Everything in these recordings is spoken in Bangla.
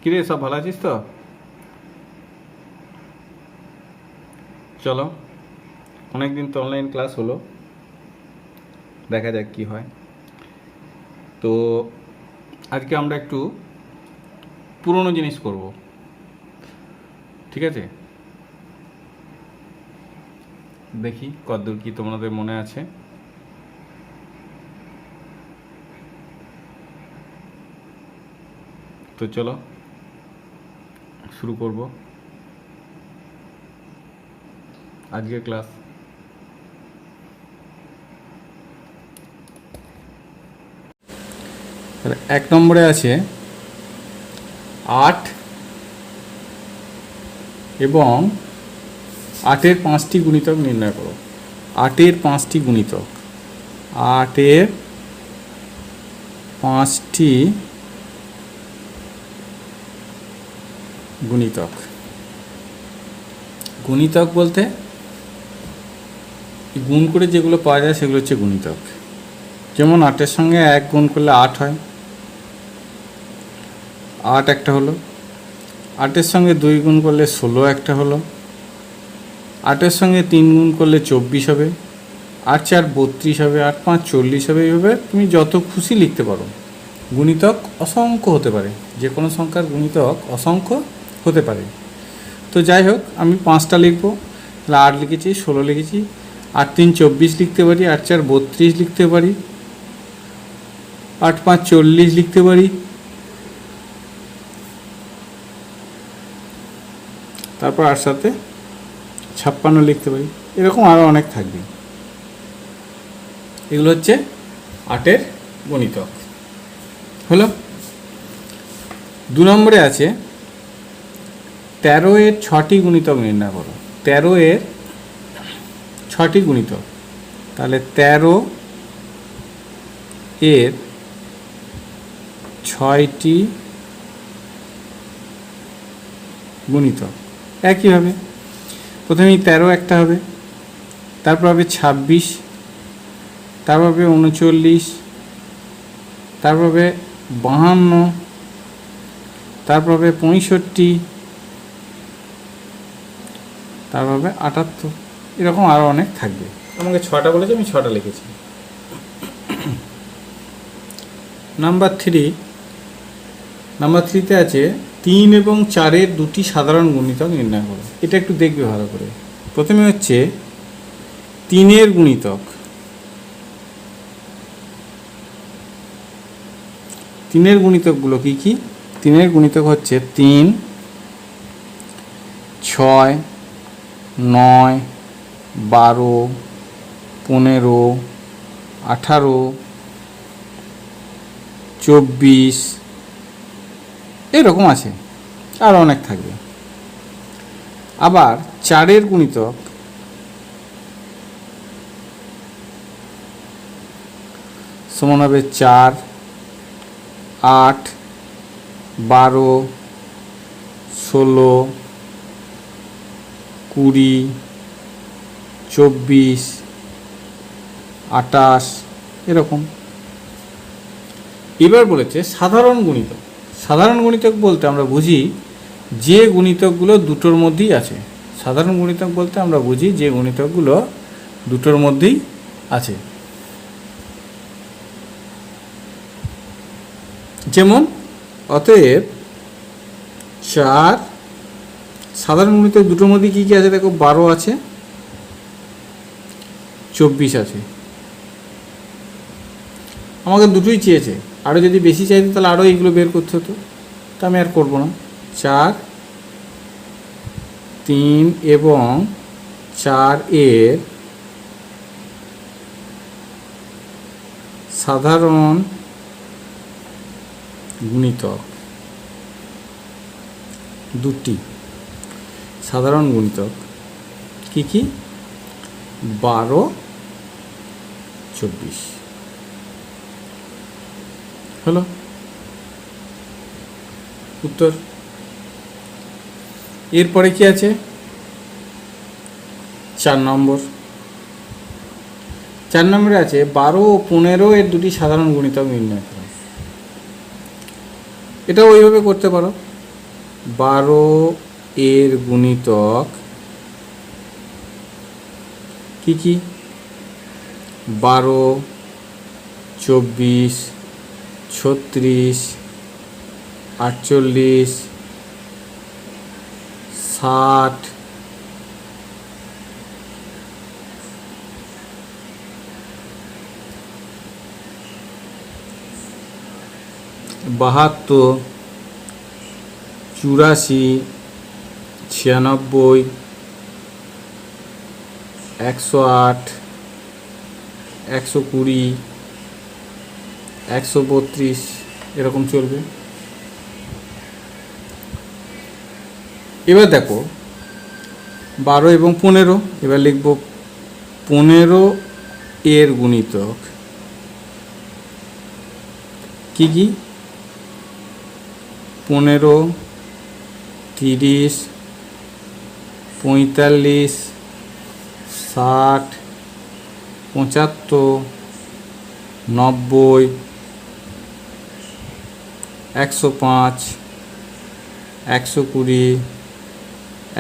কিরে সব ভালো আছিস তো? চলো, অনেকদিন তো অনলাইন ক্লাস হলো, দেখা যাক কি হয়। তো আজকে আমরা একটু পুরনো জিনিস করব, ঠিক আছে? দেখি কতদূর কি তোমাদের মনে আছে। তো চলো শুরু করব আজকের ক্লাস। এক নম্বরে আছে 8 এবং 8-এর 5টি গুণিতক নির্ণয় করো। 8-এর 5টি গুণিতক, 8-এর 5টি গুণিতক। গুণিতক বলতে গুণ করে যেগুলো পাওয়া যায় সেগুলো হচ্ছে গুণিতক। যেমন 8-এর সঙ্গে 1 গুণ করলে 8 হয়, 8 একটা হলো। 8-এর সঙ্গে 2 গুণ করলে 16 একটা হলো। 8-এর সঙ্গে 3 গুণ করলে 24 হবে। 8-4 32 হবে, 8-5 40 হবে। এইভাবে তুমি যত খুশি লিখতে পারো। গুণিতক অসংখ্য হতে পারে, যে কোনো সংখ্যার গুণিতক অসংখ্য হতে পারে। তো যাই হোক, আমি 5টা লিখবো। তাহলে 8 লিখেছি, 16 লিখেছি, 8-3 24 লিখতে পারি, 8-4 32 লিখতে পারি, 8-5 40 লিখতে পারি, তারপর 8-7 56 লিখতে পারি। এরকম আরও অনেক থাকবে। এগুলো হচ্ছে 8-এর গুণিতক। হলো। 2 নম্বরে আছে 13-এর 6টি গুণিতক নির্ণয় করো। 13-এর 6টি গুণিতক। তাহলে 13-এর 6টি গুণিতক একইভাবে। প্রথমেই 13 একটা হবে, তারপর হবে 26, তারপর হবে 39, তারপর হবে 52, তারপর হবে 65, তারপর হবে 78। এরকম আরও অনেক থাকবে। আমাকে 6টা বলেছে, আমি 6টা লিখেছি। নাম্বার 3তে আছে 3 এবং 4-এর 2টি সাধারণ গুণিতক নির্ণয় করো। এটা একটু দেখবে ভালো করে। প্রথমে হচ্ছে 3-এর গুণিতক। 3-এর গুণিতকগুলো কি কি? 3-এর গুণিতক হচ্ছে 3, 6, 9, 12, 15, 18, 24, এরকম আছে, আর অনেক থাকবে। আবার 4-এর গুণিতক সমান হবে 4, 8, 12, 16, 20, 24, 28, এরকম। এবার বলেছে সাধারণ গুণিতক। সাধারণ গুণিতক বলতে আমরা বুঝি যে গুণিতকগুলো দুটোর মধ্যেই আছে। সাধারণ গুণিতক বলতে আমরা বুঝি যে গুণিতকগুলো দুটোর মধ্যেই আছে। যেমন অতএব 4 সাধারণ গুণিতক দুটোর মধ্যে কী কী আছে দেখো, 12 আছে, 24 আছে। আমাকে দুটোই চেয়েছে, আরও যদি বেশি চাইতো তাহলে আরও এইগুলো বের করতে হতো, তা আমি আর করবো না। 4, 3 এবং 4-এর সাধারণ গুণিতক, দুটি সাধারণ গুণিতক কি কি? 12, 24 হলো উত্তর। এরপরে কি আছে? 4 নম্বর। 4 নম্বরে আছে 12 ও 15-এর 2টি সাধারণ গুণিতক নির্ণয় করা। এটাও ওইভাবে করতে পারো। 12 এর গুণিতক কি কি? 12, 24, 36, 48, 60, 72, 84, 96, 108, 120, 132 এরকম চলবে। এবার দেখো 12 এবং 15, এবার লিখব 15 এর গুণিতক কি কি? 15, 30, 45, 60, 75, 90, 105, 120,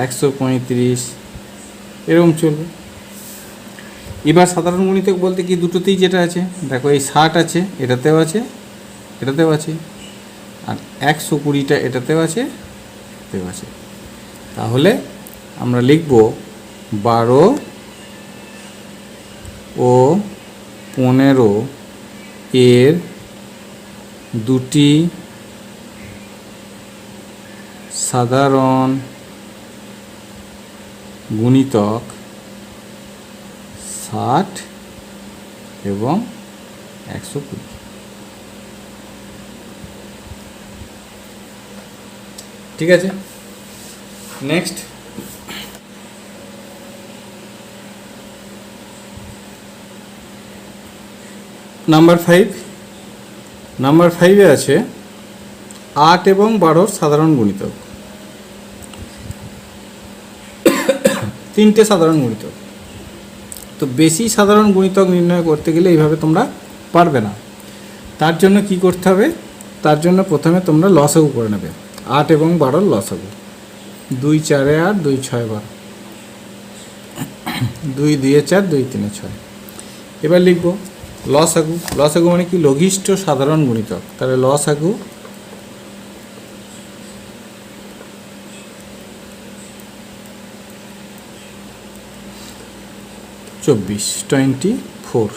135 এরকম চলবে। এবার সাধারণ গুণিতক বলতে কি দুটোতেই যেটা আছে, দেখো এই 60 আছে, এটাতেও আছে, এটাতেও আছে, আর 120টা এটাতেও আছে, এটাতেও আছে। তাহলে আমরা লিখব 12 ও 15 এর দুটি সাধারণ গুণিতক 60 এবং 120। ঠিক আছে, নেক্সট নাম্বার 5। নাম্বার 5-এ আছে 8 এবং 12 সাধারণ গুণিতক। তিনটে সাধারণ গুণিতক। তো বেশি সাধারণ গুণিতক নির্ণয় করতে গেলে এইভাবে তোমরা পারবে না। তার জন্য কি করতে হবে? তার জন্য প্রথমে তোমরা লসাগু করে নেবে। 8 এবং 12 লসাগু, 2 4 8, 2 6 12, 2 2 4, 2 3 6। এবার লিখব লসাগু। লসাগু মানে কি? লঘিষ্ঠ সাধারণ গুণিতক। তাহলে লসাগু 24।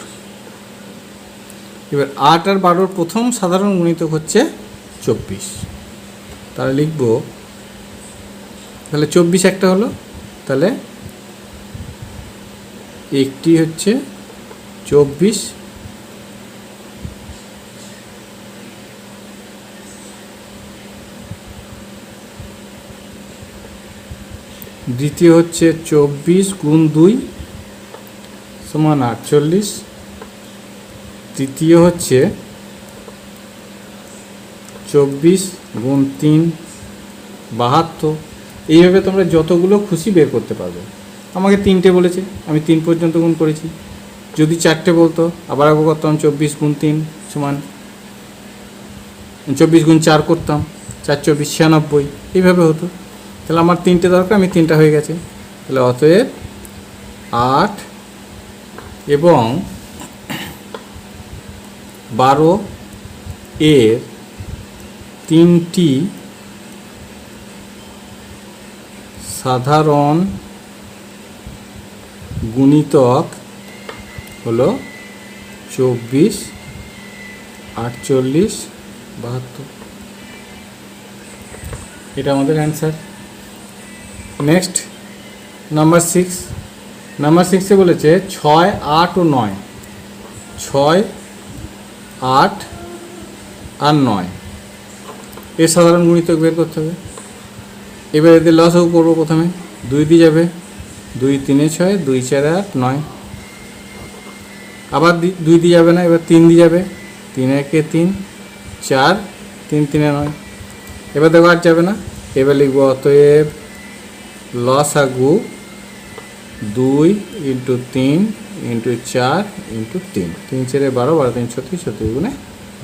এবার 8 আর 12 প্রথম সাধারণ গুণিতক হচ্ছে 24। তাহলে লিখব, তাহলে 24 একটা হলো, তাহলে একটি হচ্ছে 24, দ্বিতীয় হচ্ছে 24 গুণ 2 সমান 48, তৃতীয় হচ্ছে 24 গুণ 3 72। এইভাবে তোমরা যতগুলো খুশি বের করতে পারবে। আমাকে 3টে বলেছে, আমি 3 পর্যন্ত গুণ করেছি। যদি 4টে বলতো আবার আগে করতাম 24 গুণ 3 সমান 24 গুণ 4 করতাম, 4 24 96, এইভাবে হতো। তাহলে আমার 3টে দরকার, আমি 3টা হয়ে গেছে। তাহলে অতএব 8 এবং 12 এর তিনটি সাধারণ গুণিতক হলো 24, 48, 72। এটা আমাদের অ্যান্সার। Next number 6। নাম্বার 6-এ বলেছে 6, 8 ও 9। 6, 8 আর 9 এর সাধারণ গুণিতক বের করতে হবে। এবার এদের লসাগু করবো। প্রথমে 2 দিয়ে যাবে, 2 3 6, 2 4 8, 9। আবার 2 দিয়ে যাবে না, এবার 3 দিয়ে যাবে, 3 1 3, 4 3 3 9। এবার দেখো আর যাবে না। এবার লিখবো অতএব লসাগু 2 × 3 × 4 × 3, 3 4 12, 12 3 36, 36 গুণে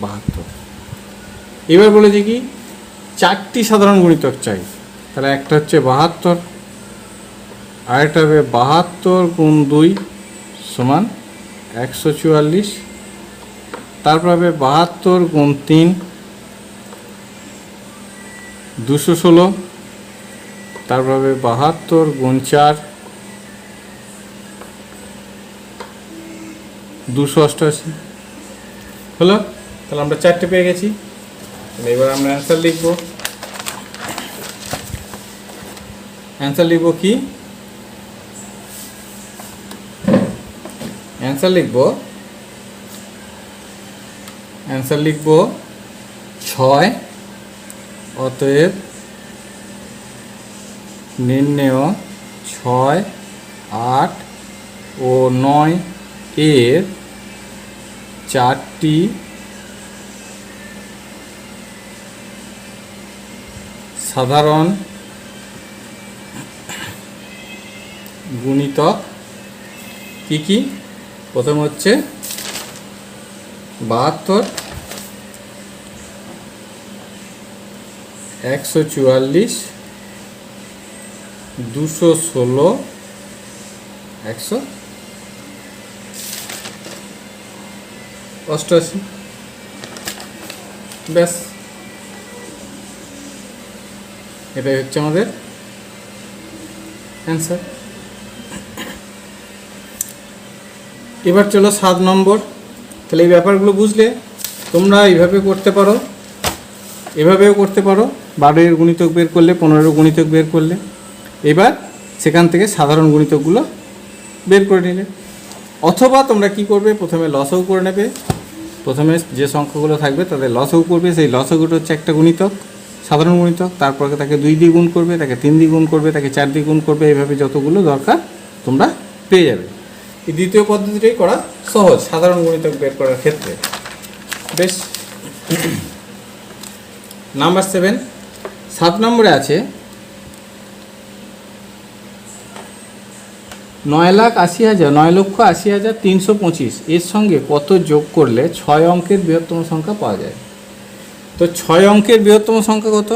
72। এবার বলেছে কি চারটি সাধারণ গুণিতক চাই। তাহলে একটা হচ্ছে 72, আরেকটা হবে 72 গুণ 2 সমান 144, তারপর হবে 72 গুণ 3 216, তারপর হবে 72 গুণ 4 288 হলো। তাহলে আমরা চারটে পেয়ে গেছি। এবার আমরা অ্যান্সার লিখব। অ্যান্সার লিখব কি? অ্যান্সার লিখব 6। অতএব নির্ণেয় 6, 8 ও 9 এর চারটি সাধারণ গুণিতক কি কি? প্রথম হচ্ছে 72, 144, 216, 188। ব্যাস, এটাই হচ্ছে আমাদের অ্যান্সার। এবার চলো 7 নম্বর। তাহলে এই ব্যাপারগুলো বুঝলে তোমরা এইভাবে করতে পারো, এভাবেও করতে পারো। 12 এর গুণিতক বের করলে, 15 গুণিতক বের করলে, এবার সেখান থেকে সাধারণ গুণিতকগুলো বের করে নিলে। অথবা তোমরা কি করবে, প্রথমে লসাগু করে নেবে। প্রথমে যে সংখ্যাগুলো থাকবে তাদের লসাগু করবে। সেই লসাগুটা হচ্ছে একটা গুণিতক, সাধারণ গুণিতক। তারপরে তাকে 2 দিয়ে গুণ করবে, তাকে 3 দিয়ে গুণ করবে, তাকে 4 দিয়ে গুণ করবে। এইভাবে যতগুলো দরকার তোমরা পেয়ে যাবে। এই দ্বিতীয় পদ্ধতিটাই করা সহজ সাধারণ গুণিতক বের করার ক্ষেত্রে। বেশ, নাম্বার 7। 7 নম্বরে আছে 9,80,325 এর সঙ্গে কত যোগ করলে 6 অঙ্কের বৃহত্তম সংখ্যা পাওয়া যায়? তো 6 অঙ্কের বৃহত্তম সংখ্যা কত?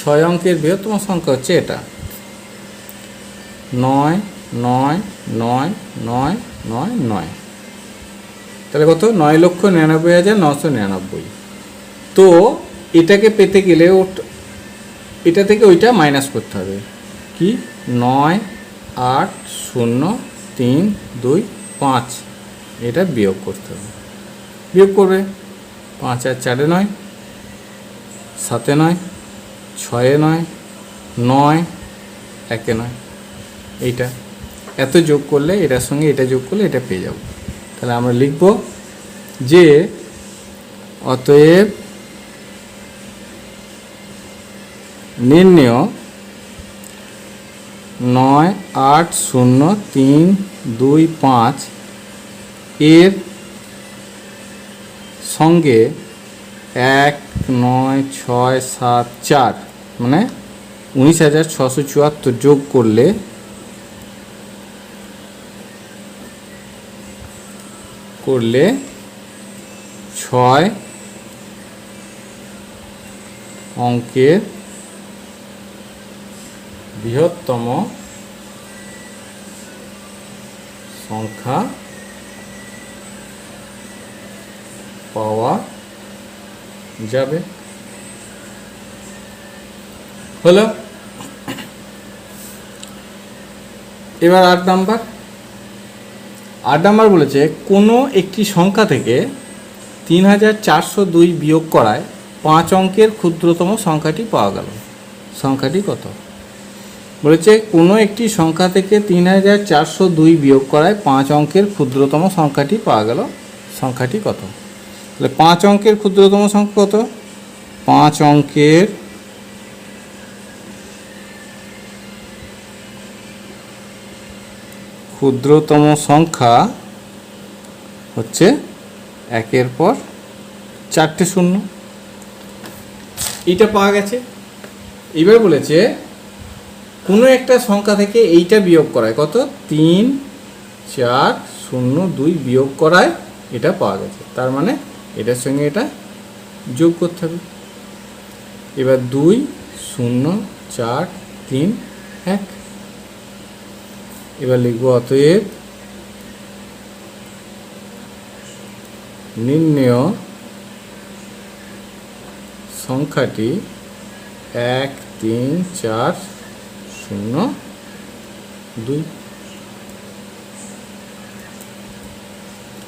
6 অঙ্কের বৃহত্তম সংখ্যা হচ্ছে এটা 9 9 9 9 9 9। তাহলে কত? 9,99,999। তো এটাকে পেতে গেলে এটা থেকে ওইটা মাইনাস করতে হবে। কি? 9 8 0 3 2 5, এটা বিয়োগ করতে হবে। বিয়োগ করবে 5 আর 4 9, 7 9, 6 9, 9 1 9। এইটা এত যোগ করলে, এটার সঙ্গে এটা যোগ করলে এটা পেয়ে যাব। তাহলে আমরা লিখব যে অতএব নির্ণেয় 9 8 0 3 2 5 এর সঙ্গে 1 9 6 7 4 মানে 19,674 যোগ করলে করলে 6 অঙ্কের বৃহত্তম সংখ্যা পাওয়া যাবে। হলো। এবার 8 নাম্বার। 8 নাম্বার বলেছে কোনো একটি সংখ্যা থেকে 3,402 বিয়োগ করায় 5 অঙ্কের ক্ষুদ্রতম সংখ্যাটি পাওয়া গেল। সংখ্যাটি কত? বলেছে কোনো একটি সংখ্যা থেকে 3,402 বিয়োগ করায় 5 অঙ্কের ক্ষুদ্রতম সংখ্যাটি পাওয়া গেল। সংখ্যাটি কত? তাহলে 5 অঙ্কের ক্ষুদ্রতম সংখ্যা কত? 5 অঙ্কের ক্ষুদ্রতম সংখ্যা হচ্ছে 1-এর পর 4টে শূন্য। এইটা পাওয়া গেছে। এবার বলেছে কোনো একটা সংখ্যা থেকে এইটা বিয়োগ করায় কত? 3 4 0 2 বিয়োগ করায় এটা পাওয়া গেছে। তার মানে এটার সঙ্গে এটা যোগ করতে হবে। এবার 2 0 4 3 1। এবার লিখব অতএব নির্ণেয় সংখ্যাটি 1 3 4 0 2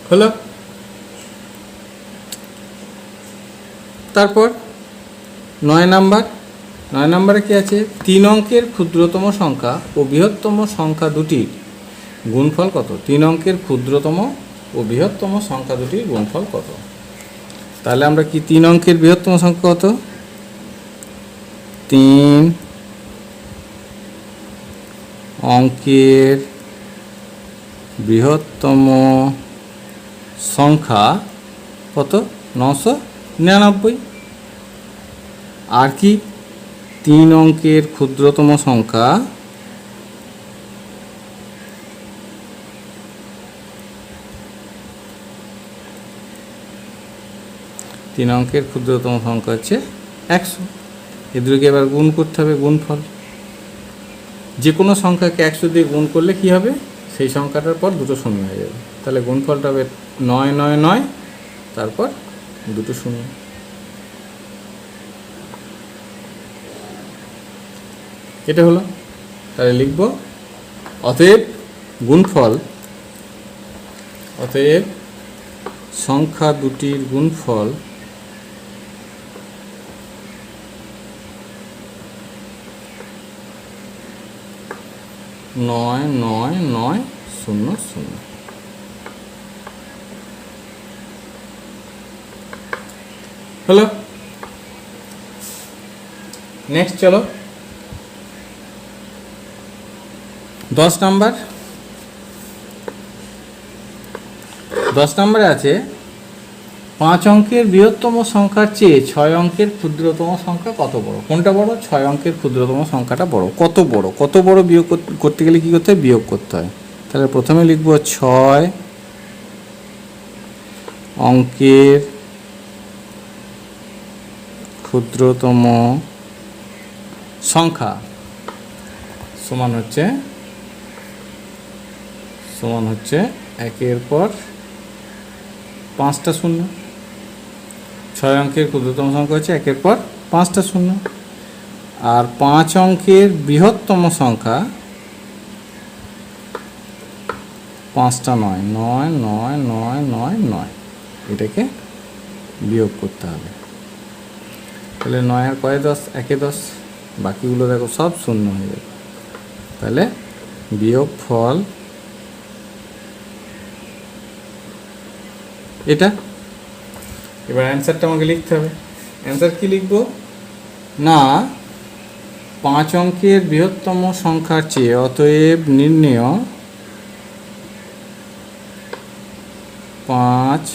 হলো। তারপর 9 নম্বরে কি আছে? 3 অঙ্কের ক্ষুদ্রতম সংখ্যা ও বৃহত্তম সংখ্যা দুটির গুণফল কত? 3 অঙ্কের ক্ষুদ্রতম ও বৃহত্তম সংখ্যা দুটির গুণফল কত? তাহলে আমরা কি 3 অঙ্কের বৃহত্তম সংখ্যা কত? 3 অঙ্কের বৃহত্তম সংখ্যা কত? 999। আর কি 3 অঙ্কের ক্ষুদ্রতম সংখ্যা হচ্ছে 100। এদেরকে এবার গুণ করতে হবে, গুণফল। যে কোনো সংখ্যাকে 100 দিয়ে গুণ করলে কি হবে? সেই সংখ্যাটার পর দুটো শূন্য হয়ে যাবে। তাহলে গুণফলটা হবে 999, তারপর দুটো শূন্য। এটা হলো। তাহলে লিখব অতএব গুণফল, অতএব সংখ্যা দুটির গুণফল 99900। হলো। নেক্সট চলো 10 নম্বর। 10 নম্বরে আছে 5 অঙ্কের বৃহত্তম সংখ্যার চেয়ে 6 অঙ্কের ক্ষুদ্রতম সংখ্যা কত বড়? কোনটা বড়? 6 অঙ্কের ক্ষুদ্রতম সংখ্যাটা বড়। কত বড়? কত বড় বিয়োগ করতে গেলে কী করতে হয়? বিয়োগ করতে হয়। তাহলে প্রথমে লিখব 6 অঙ্কের ক্ষুদ্রতম সংখ্যা সমান হচ্ছে একের পর 5টা শূন্য। 6 অঙ্কের ক্ষুদ্রতম সংখ্যা হচ্ছে একের পর 5টা শূন্য। আর 5 অঙ্কের বৃহত্তম সংখ্যা 5টা 9, 9 9 9 9 9। এটাকে বিয়োগ করতে হবে। তাহলে 9 আর কয়ে 10? একে 10। বাকিগুলো দেখো সব শূন্য হয়ে যাবে। তাহলে বিয়োগ ফল এটা। এবার অ্যান্সারটা আমাকে লিখতে হবে। অ্যান্সার কি লিখব? না, 5 অঙ্কের বৃহত্তম সংখ্যার চেয়ে অতএব নির্ণেয় 5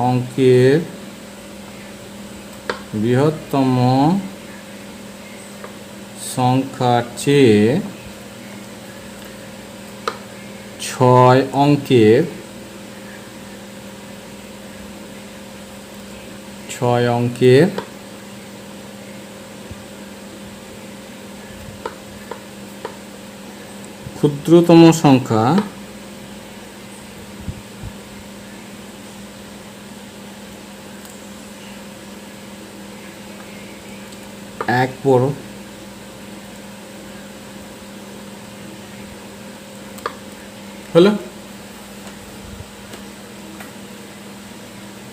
অঙ্কের বৃহত্তম সংখ্যার চেয়ে 6 অঙ্কের ক্ষুদ্রতম সংখ্যা এক বড়। হলো।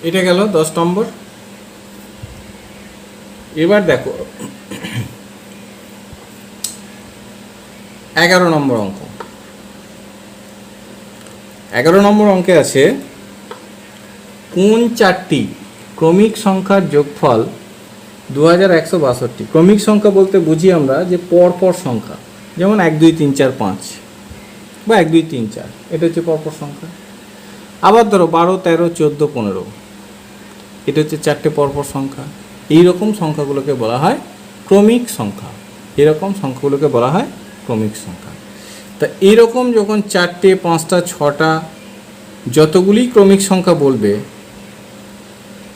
এটা গেল 10 নম্বর। এবার দেখো 11 নম্বর অঙ্ক। 11 নম্বর অঙ্কে আছে কোন 4টি ক্রমিক সংখ্যার যোগফল 2162। ক্রমিক সংখ্যা বলতে বুঝি আমরা যে পরপর সংখ্যা, যেমন 1 2 3 4 5 বা 1 2 3 4, এটা হচ্ছে পরপর সংখ্যা। আবার ধরো 12 13 14 15, এটা হচ্ছে 4টে পরপর সংখ্যা। এইরকম সংখ্যাগুলোকে বলা হয় ক্রমিক সংখ্যা। এরকম সংখ্যাগুলোকে বলা হয় ক্রমিক সংখ্যা। তা এইরকম যখন 4টে 5টা 6টা যতগুলি ক্রমিক সংখ্যা বলবে,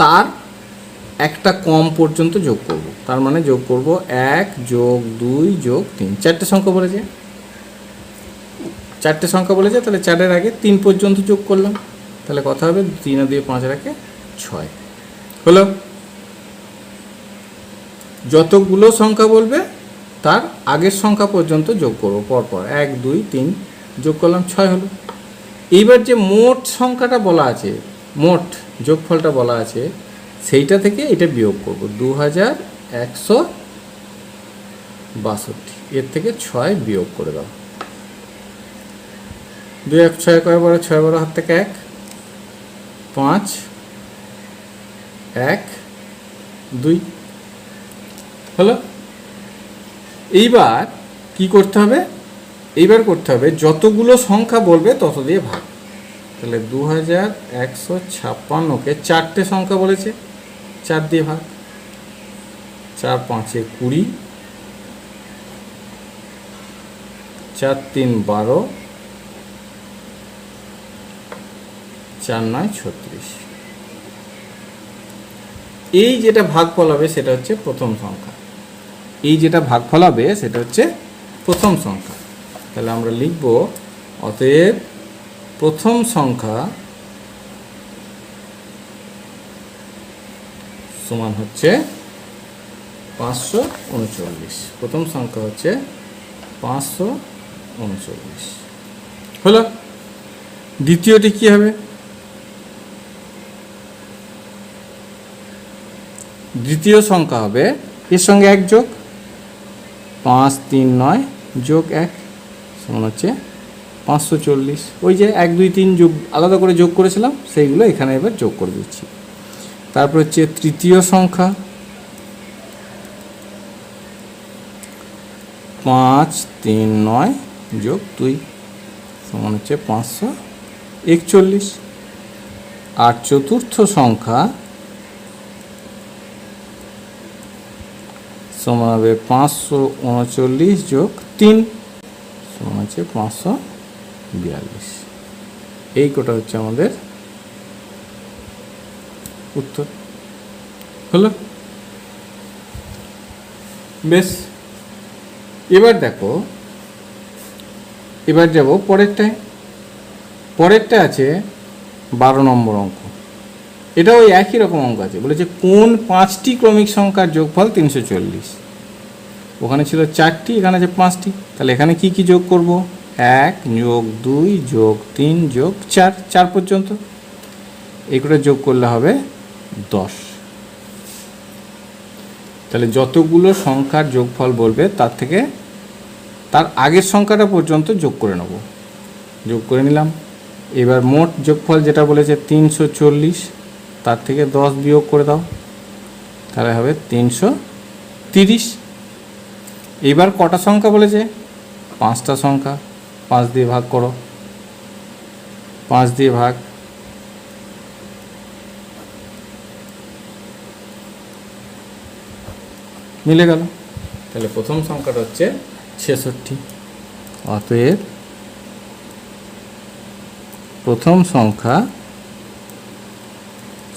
তার একটা কম পর্যন্ত যোগ করব, তার মানে যোগ করব 1 যোগ 2 যোগ 3, চারটে সংখ্যা বলেছে, চারটে সংখ্যা বলেছে, তাহলে 4-এর আগে 3 পর্যন্ত যোগ করলাম, তাহলে কথা হবে 3 আর 2 5 রাখে 6 হলো। যতগুলো সংখ্যা বলবে তার আগের সংখ্যা পর্যন্ত যোগ করবো পরপর, 1 2 3 যোগ করলাম 6 হলো। এইবার যে মোট সংখ্যাটা বলা আছে, মোট যোগফলটা বলা আছে, সেইটা থেকে এটা বিয়োগ করব, 2162, এর থেকে 6 বিয়োগ করে দাও। 2 1 6 কয় বারো, 6 12 হাত থেকে 1 5 1 2 হলো। এইবার কি করতে হবে, এইবার করতে হবে যতগুলো সংখ্যা বলবে তত দিয়ে ভাগ। তাহলে 2156-কে চারটে সংখ্যা বলেছে, 4 দিয়ে ভাগ, 4 5 20, 4 3 12, 4 9 36। এই যেটা ভাগফল হবে সেটা হচ্ছে প্রথম সংখ্যা, এই যেটা ভাগফল হবে সেটা হচ্ছে প্রথম সংখ্যা। তাহলে আমরা লিখব অতএব প্রথম সংখ্যা সমান হচ্ছে 539, প্রথম সংখ্যা হচ্ছে 539 হলো। দ্বিতীয়টি কি হবে, দ্বিতীয় সংখ্যা হবে এর সঙ্গে 1 যোগ 5 3 9 যোগ 1 সমান হচ্ছে 540। ওই যে 1 2 3 যোগ আলাদা করে যোগ করেছিলাম সেইগুলো এখানে এবার যোগ করে দিচ্ছি। তারপর হচ্ছে তৃতীয় সংখ্যা 5 3 9 যোগ 2 সমান হচ্ছে 541। আর চতুর্থ সংখ্যা সমান হবে 539 যোগ 3 সমান হচ্ছে 542। এই কোটা হচ্ছে আমাদের উত্তর হলো। বেশ, এবার দেখো, এবার যাব পরেরটায়। পরেরটা আছে 12 নম্বর অঙ্ক। এটা ওই একই রকম অঙ্ক আছে, বলেছে কোন 5টি ক্রমিক সংখ্যার যোগফল 340। ওখানে ছিল 4টি, এখানে আছে 5টি, তাহলে এখানে কি কি যোগ করব, 1 যোগ 2 যোগ 3 যোগ 4, 4 পর্যন্ত। এগুলো যোগ করলে হবে 10। তাহলে যতগুলো সংখ্যার যোগফল বলবে তার থেকে তার আগের সংখ্যাটা পর্যন্ত যোগ করে নেব, যোগ করে নিলাম। এবার মোট যোগফল যেটা বলেছে 340, তার থেকে 10 বিয়োগ করে দাও, তাহলে হবে 330। এইবার কটা সংখ্যা বলেছে, 5টা সংখ্যা, 5 দিয়ে ভাগ করো, 5 দিয়ে ভাগ, মিলে গেল। তাহলে প্রথম সংখ্যাটা হচ্ছে 66। অতএব প্রথম সংখ্যা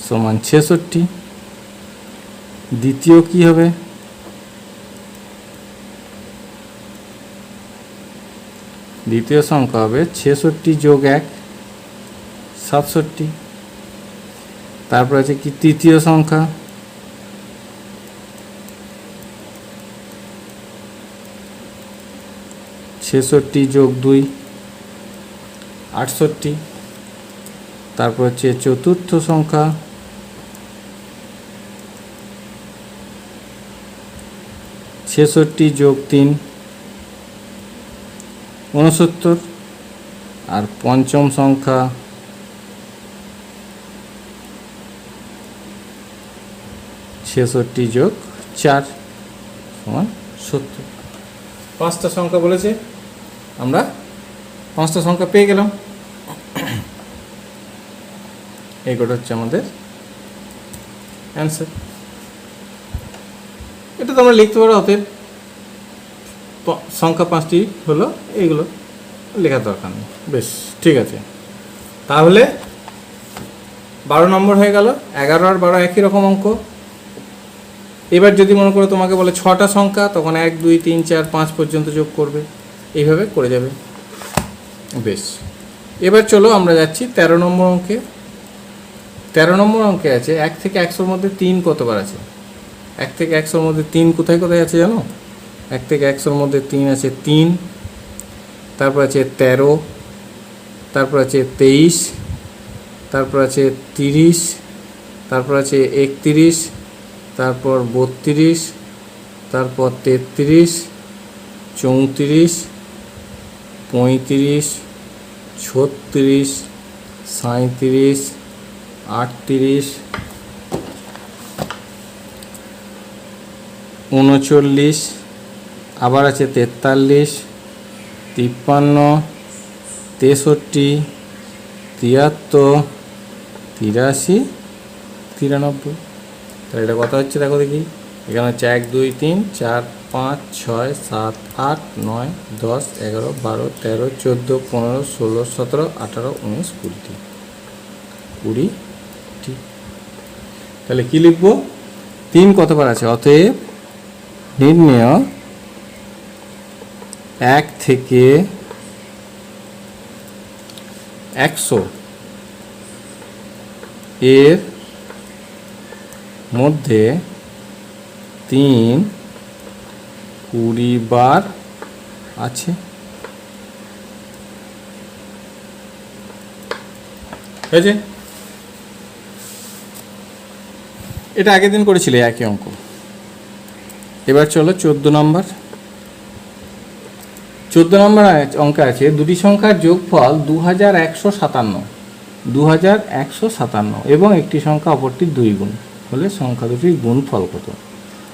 সমান 66। দ্বিতীয় কি হবে, দ্বিতীয় সংখ্যা হবে 66 যোগ 1 67। তারপর আছে কি তৃতীয় সংখ্যা, ছেষট্টি যোগ 2 68। তারপর হচ্ছে চতুর্থ সংখ্যা, ছেষট্টি যোগ 3 69। আর পঞ্চম সংখ্যা ছেষট্টি যোগ 4 সমান 70। 5টা সংখ্যা বলেছে, আমরা 5টা সংখ্যা পেয়ে গেলাম। এইটা হচ্ছে আমাদের অ্যান্সার। এটা তোমরা লিখতে পারো, অতএব সংখ্যা 5টি হলো, এইগুলো লেখার দরকার নেই। বেশ, ঠিক আছে। তাহলে 12 নম্বর হয়ে গেল। 11 আর 12 একই রকম অঙ্ক, এবার যদি মনে করো তোমাকে বলে 6টা সংখ্যা, তখন 1 2 3 4 5 পর্যন্ত যোগ করবে, এইভাবে করে যাবে। বেশ, এবার চলো আমরা যাচ্ছি 13 নম্বর অঙ্কে। 13 নম্বর অঙ্কে আছে 1 থেকে 100-র মধ্যে 3 কতবার আছে? 1 থেকে 100-র মধ্যে 3 কোথায় কোথায় আছে জানো? 1 থেকে 100-র মধ্যে 3 আছে 3, তারপর আছে 13, তারপর আছে 23, তারপর আছে 30, তারপর আছে 31, তারপর 32, তারপর 33, 34, 35, 36, 37, 38, 39, আবার আছে 43, 53, 63, 73, 83, 93। তাহলে এটা কথা হচ্ছে দেখো দেখি, এখানে হচ্ছে 1 2 3 4 5 6 7 8 9 10 11 12 13 14 15 16 17 18 19 20টি। 20টি। তাহলে কি লিখবো? 3 কতবার আছে? অতএব নির্ণেয় 1 থেকে 100 এর মধ্যে 3 20 বার আছে। হয়েছে? এটা আগের দিন করেছিলে একই অঙ্ক। এবার চলো 14 নম্বর। 14 নম্বর অঙ্কে আছে দুটি সংখ্যার যোগফল 2157, 2157 এবং একটি সংখ্যা অপরটির 2 গুণ হলে সংখ্যা দুটির গুণফল কত?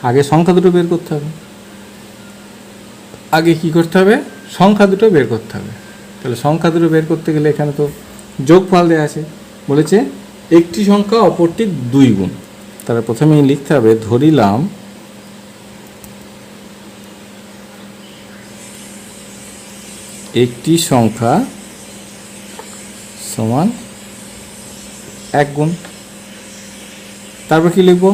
আগে সংখ্যা দুটো বের করতে হবে। আগে কি করতে হবে? সংখ্যা দুটো বের করতে হবে। তাহলে সংখ্যা দুটো বের করতে গেলে এখানে তো যোগফল দেওয়া আছে, বলেছে একটি সংখ্যা অপরটির 2 গুণ। তাহলে প্রথমেই লিখতে হবে ধরিলাম একটি সংখ্যা সমান 1 গুণ। তারপর কি লিখব?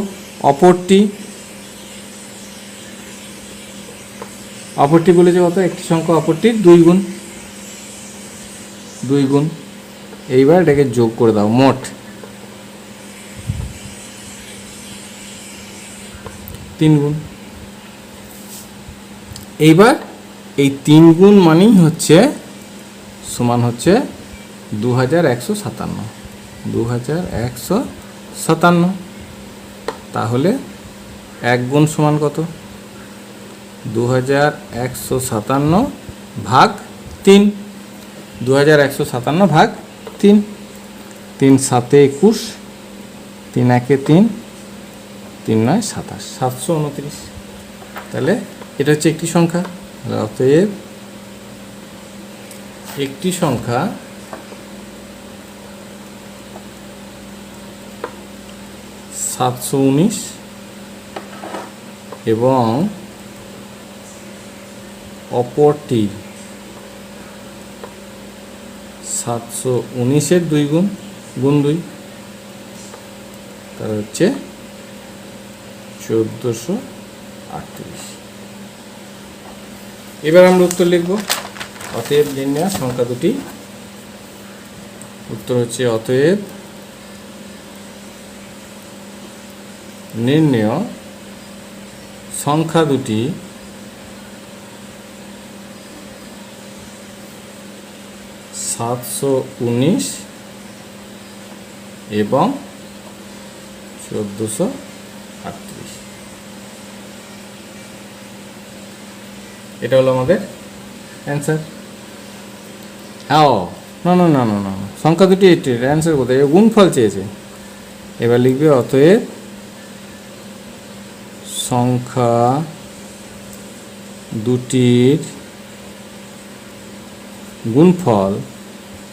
অপরটি বলেছে কত? একটি সংখ্যা অপরটির 2 গুণ। 2 গুণ। এইবার এটাকে যোগ করে দাও, মোট 3 গুণ। এইবার এই 3 গুণ মানেই হচ্ছে সমান হচ্ছে 2157। 2157। তাহলে 1 গুণ সমান কত? 2157 ভাগ 3। 2157 ভাগ 3। 3 7 21, 3 1 3, 3 9 27, 729। তাহলে এটা হচ্ছে একটি সংখ্যা। অতএব একটি সংখ্যা (719) এবং অপরটি 719-এর 2 গুণ, গুণ 2, তার হচ্ছে 1438। এবার আমরা উত্তর লিখব। অতএব নির্ণেয় সংখ্যা দুটি। উত্তর হচ্ছে অতএব নির্ণেয় সংখ্যা দুটি (719) এবং 1438। এটা হলো আমাদের অ্যান্সার। না না না না না, সংখ্যা দুটি এটির অ্যান্সার কোথায়? গুণফল চেয়েছে। এবার লিখবে অতএব সংখ্যা দুটির গুণফল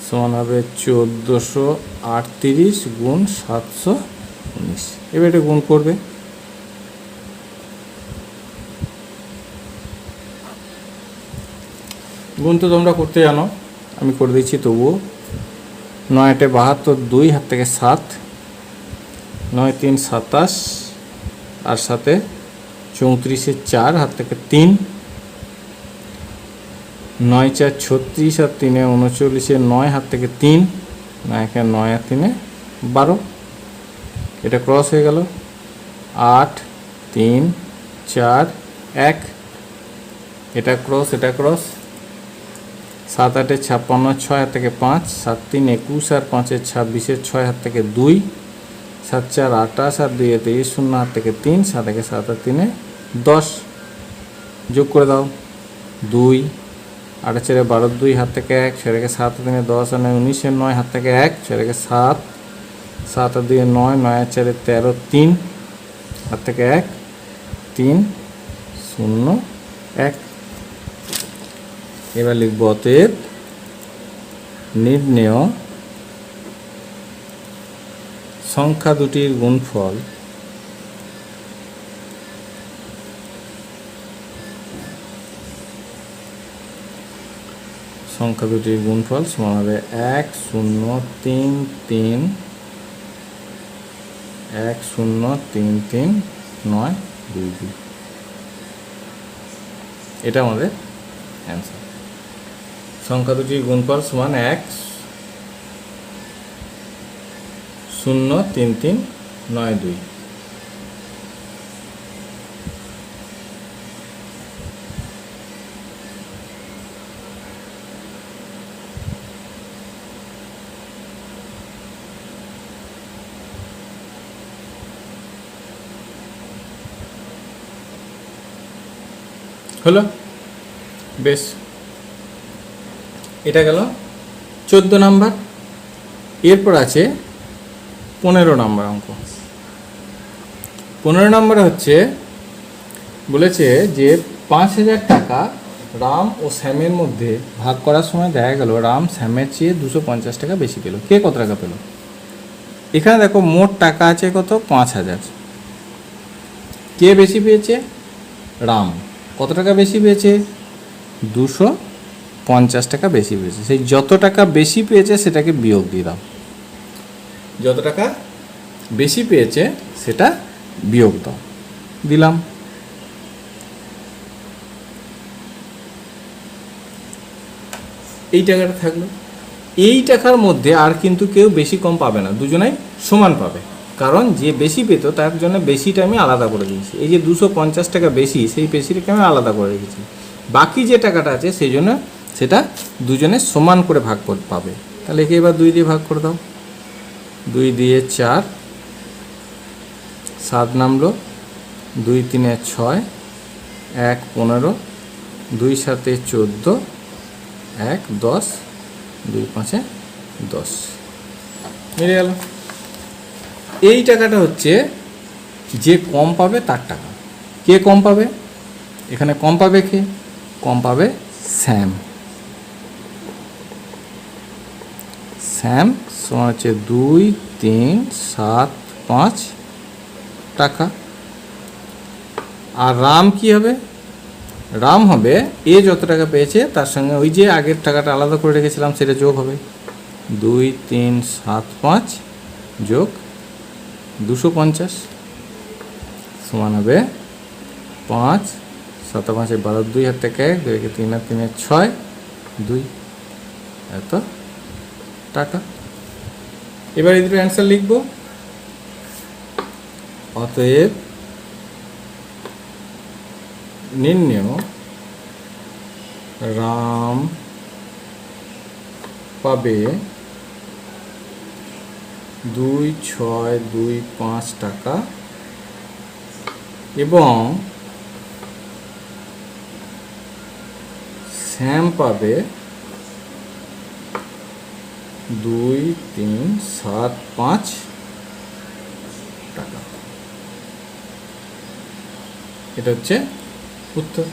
সমান হবে 1438 গুণ 719। এবার এটা গুণ করবে। গুণ তো তোমরা করতে জানো, আমি করে দিচ্ছি তবুও। 9 8 72, 2 হাত থেকে 7, 9 3 27, আর সাথে 34 4 হাত থেকে 3, 9 4 36 আর 3 39, 9 হাত থেকে 3, 9 আর 3 12, এটা ক্রস হয়ে গেল। 8 3 4 1, এটা ক্রস, এটা ক্রস। 7 8 56, 6 হাত থেকে 5, 7 3 21 আর 5 26, 6 হাত থেকে 2, 7 4 28 আর 2 23, 0 হাত থেকে 3, 7 1 7 আর 3 10, যোগ করে দাও। 2 8 4 12, 2 হাত থেকে 1, 6 1 7 3 10 আর 19, 9 হাত থেকে 1, 6 1 7, 7 আর 2 9, 9 আর 4 13, 3 হাত থেকে 1, 3 0 1। এবার লিখব অতএব নির্ণেয় সংখ্যা দুটির গুণফল সমান হবে 1 0 3 3 1 0 3 3 9 2 2। এটা আমাদের অ্যান্সার। সংখ্যা দুটির গুণফল সমান 1 0 3 3 9 2। হলো বেশ, এটা গেল 14 নাম্বার। এরপর আছে 15 নাম্বার অঙ্ক। 15 নম্বরে হচ্ছে বলেছে যে 5000 টাকা রাম ও শ্যামের মধ্যে ভাগ করার সময় দেখা গেল রাম শ্যামের চেয়ে 250 টাকা বেশি পেল। কে কত টাকা পেল? এখানে দেখো মোট টাকা আছে কত? 5000। কে বেশি পেয়েছে? রাম। কত টাকা বেশি পেয়েছে? 250 টাকা বেশি পেয়েছে। সেই যত টাকা বেশি পেয়েছে সেটাকে বিয়োগ দিয়ে দাও। যত টাকা বেশি পেয়েছে সেটা বিয়োগ দাও। দিলাম। এই টাকাটা থাকলো। এই টাকার মধ্যে আর কিন্তু কেউ বেশি কম পাবে না, দুজনাই সমান পাবে। কারণ যে বেশি পেত তার জন্য বেশিটা আমি আলাদা করে দিয়েছি। এই যে 250 টাকা বেশি, সেই বেশিটাকে আমি আলাদা করে রেখেছি। বাকি যে টাকাটা আছে সেই জন্য সেটা দুজনে সমান করে ভাগ করে পাবে। তাহলে একে এবার 2 দিয়ে ভাগ করে দাও। 2 দিয়ে 4, 7 নামলো, 2 3 6, 1 15, 2 7 14, 1 10, 2 5 10 মিলে গেল। এই টাকাটা হচ্ছে যে কম পাবে তার টাকা। কে কম পাবে? এখানে কম পাবে কে? কম পাবে শ্যাম। শ্যাম সমান হচ্ছে 2 3 7 5 টাকা। আর রাম কি হবে? রাম হবে এ যত টাকা পেয়েছে তার সঙ্গে ওই যে আগের টাকাটা আলাদা করে রেখেছিলাম সেটা যোগ হবে। 2 3 7 5 যোগ 250 সমান হবে 5 7 5 12, 2 হাত থেকে 1, 2 3 আর 3 6, 2 এত টাকা। এবার এই দুটো অ্যান্সার লিখব। অতএব নির্ণেয় রাম পাবে 2 6 2 5 টাকা এবং শ্যাম পাবে 2 3 7 5 টাকা। এটা হচ্ছে উত্তর।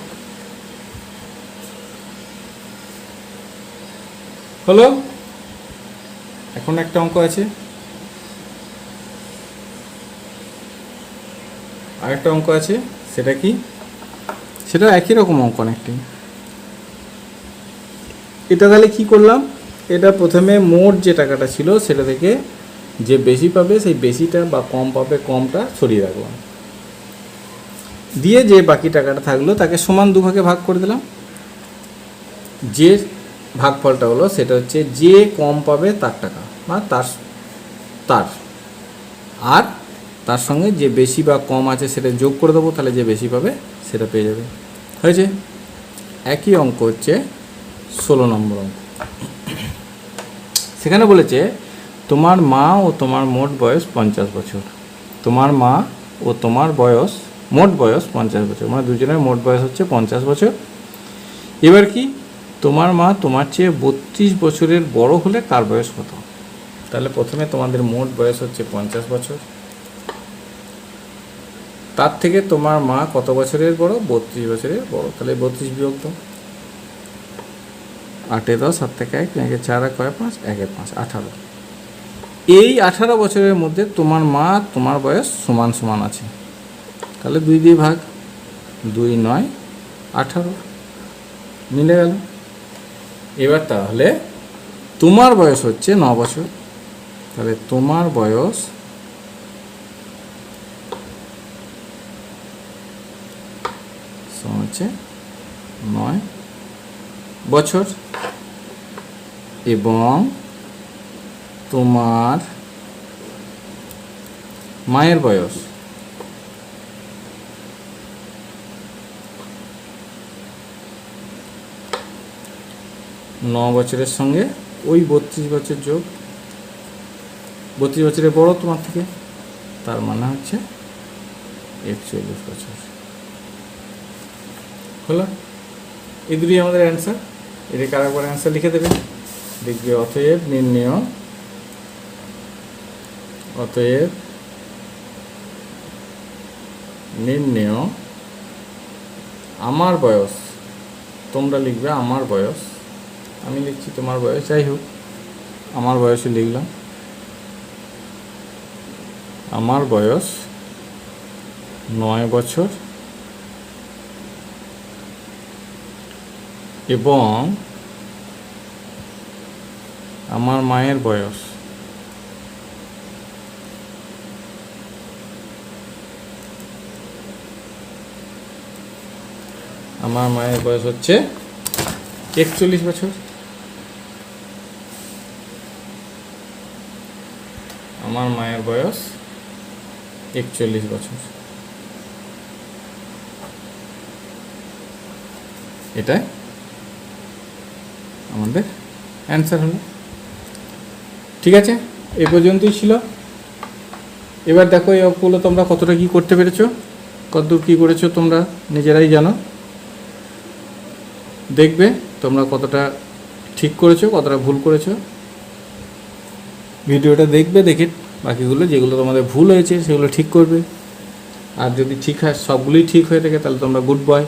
হলো। এখন একটা অঙ্ক আছে, আরেকটা অঙ্ক আছে। সেটা কি? সেটা একই রকম অঙ্ক অনেকটাই। এটা তাহলে কি করলাম? এটা প্রথমে মোট যে টাকাটা ছিল সেটা থেকে যে বেশি পাবে সেই বেশিটা বা কম পাবে কমটা সরিয়ে রাখলাম। দিয়ে যে বাকি টাকাটা থাকলো তাকে সমান দুভাগে ভাগ করে দিলাম। যে ভাগফলটা হলো সেটা হচ্ছে যে কম পাবে তার টাকা বা তার তার আর তার সঙ্গে যে বেশি বা কম আছে সেটা যোগ করে দেবো, তাহলে যে বেশি পাবে সেটা পেয়ে যাবে। হয়েছে। একই অঙ্ক হচ্ছে 16 নম্বর অঙ্ক। সেখানে বলেছে তোমার মা ও তোমার মোট বয়স 50 বছর। তোমার মা ও তোমার বয়স মোট বয়স 50 বছর, মানে দুজনের মোট বয়স হচ্ছে 50 বছর। এবার কি তোমার মা তোমার চেয়ে 32 বছরের বড় হলে কার বয়স কত? তাহলে প্রথমে তোমাদের মোট বয়স হচ্ছে 50 বছর, তার থেকে তোমার মা কত বছরের বড়? 32 বছরের বড়। তাহলে 32 বিয়োগ দাও। 8 10 7 থেকে 1 1 4 1 5 1 5 18। এই 18 বছরের মধ্যে তোমার মা তোমার বয়স সমান সমান আছে, তাহলে 2 দিয়ে ভাগ। 2 9 18 মিলে গেল। এবার তাহলে তোমার বয়স হচ্ছে 9 বছর, তাহলে তোমার বয়স হচ্ছে 9 বছর এবং তোমার মায়ের বয়স 9 বছরের সঙ্গে ওই 32 বছর যোগ, 32 বছরের বড় তোমার থেকে, তার মানে হচ্ছে 41 বছর। হলো। এই দুটোই আমাদের অ্যান্সার। এটাকে আরেকবার অ্যান্সার লিখে দেবে, দেখবে অতএব নির্ণেয় আমার বয়স। তোমরা লিখবে আমার বয়স, আমি লিখছি তোমার বয়স, যাই হোক আমার বয়সে লিখলাম। আমার বয়স 9 বছর এবং আমার মায়ের বয়স হচ্ছে 41 বছর। আমার মায়ের বয়স 41 বছর। এটাই আমাদের অ্যান্সার হলো। ঠিক আছে, এই পর্যন্তই ছিল। এবার দেখো এই অঙ্কগুলো তোমরা কতটা কী করতে পেরেছো, কতদূর কী করেছো তোমরা নিজেরাই জানো। দেখবে তোমরা কতটা ঠিক করেছো, কতটা ভুল করেছো। ভিডিওটা দেখবে, দেখে বাকিগুলো যেগুলো তোমাদের ভুল হয়েছে সেগুলো ঠিক করবে। আর যদি ঠিক হয়, সবগুলোই ঠিক হয়ে থাকে, তাহলে তোমরা গুড বয়।